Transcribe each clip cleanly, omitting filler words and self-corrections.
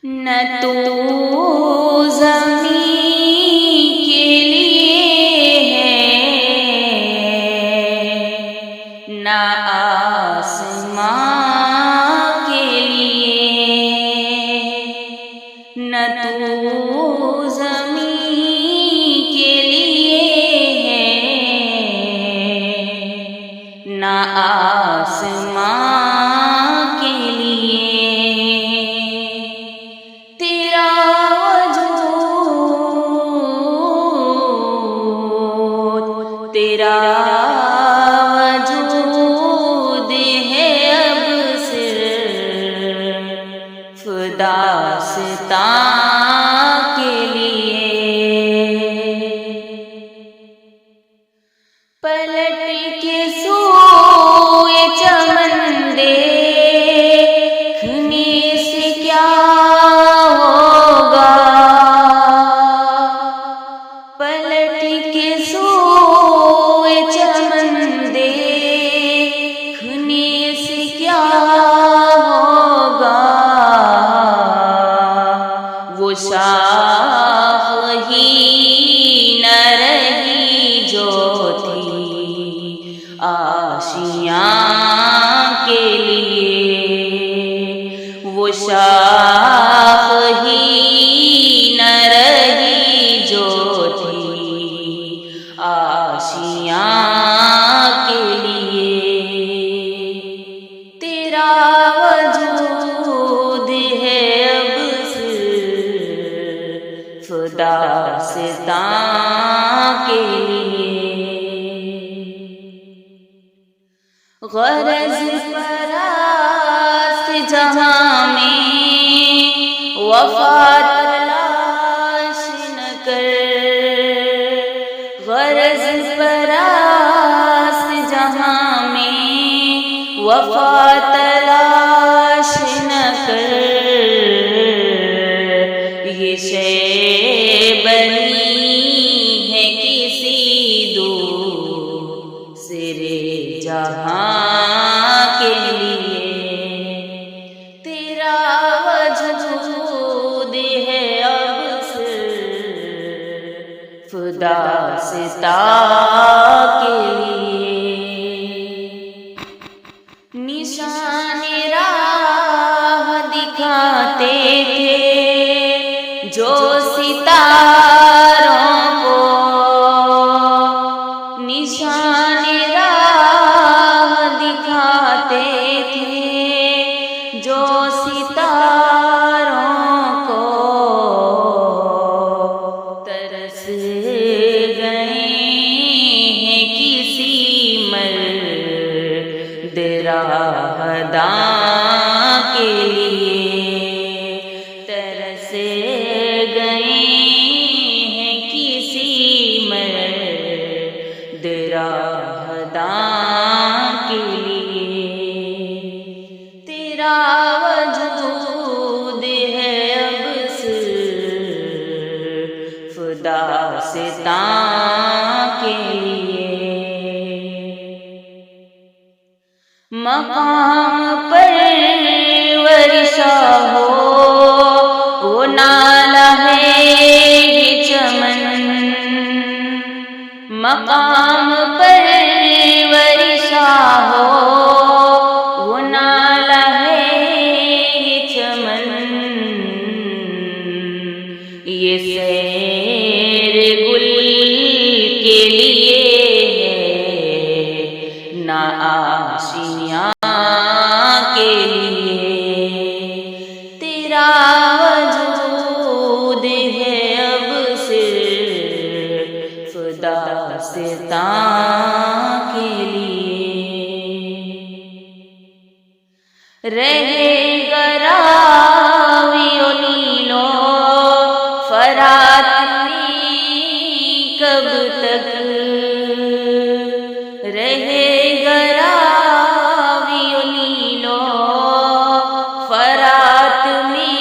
نہ تو زمین کے لیے ہے نہ آسمان کے لیے، نہ تو زمین کے لیے ہے نہ آسمان کے لیے، تیرا وجود ہے اب صرف داستان کے لیے، پلٹ کے سوئے چمن دیکھنے سے کیا ہوگا، پلٹ کے چمن دیکھنے سے کیا ہوگا، وہ شاخ ہی نہ رہی جو تھی آشیاں کے لیے، وہ شاخ ہی نہ رہی جو تھی آشیاں کے لیے، تیرا وجود ہے اب صرف داستان کے لیے، غرض پرست جہاں میں وفا تلاش نہ کر، غرض پرست جہاں میں وفا تلاش نہ کر، یہ شے بنی ہے کسی دوسرے جہاں کے لیے، تیرا وجود ہے اب صرف داستان کے لیے، نشان راہ دکھاتے تھے جو ستاروں کو، نشان راہ دکھاتے تھے جو ستاروں کو، ترس گئے ہیں کسی مرد راہداں کے لیے، ترس گئے ہیں کسی مرد راہداں کے لیے، تیرا وجود ہے اب صرف داستان کے لیے، مقام پرورشا ہو وہ نالا ہے یہ چمن، مقام پرورشا ہو وہ نالا ہے یہ چمن، یہ سیر گل کے لیے ہے نہ آشیاں کے لیے، تیرا وجود ہے اب صرف داستان کے لیے، رہے گا راوی و نیلو فرات کب تک، رہے گا راوی و نیلو فرات میں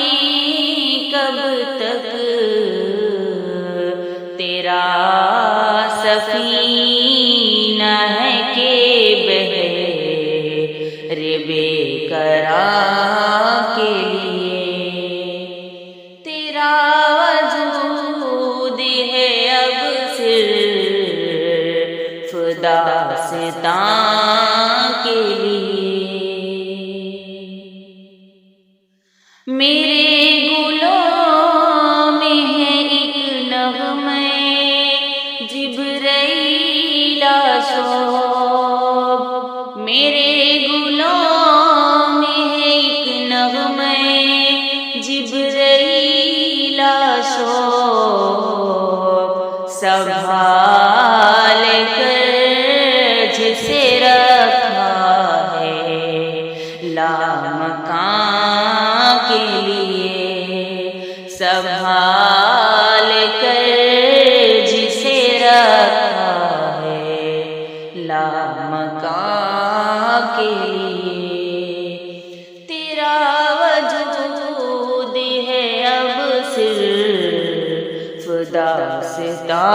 میرے گلوں میں ہے ایک نغمے جبرائیل شوق، میرے گلوں میں ہے ایک نغمے جبرائیل شوق، سنبھال کر جسے رکھا ہے لامکاں کے لیے، سنبھال کر جسے رکھا ہے لامکاں کے لیے، تیرا وجود ہے اب صرف داستان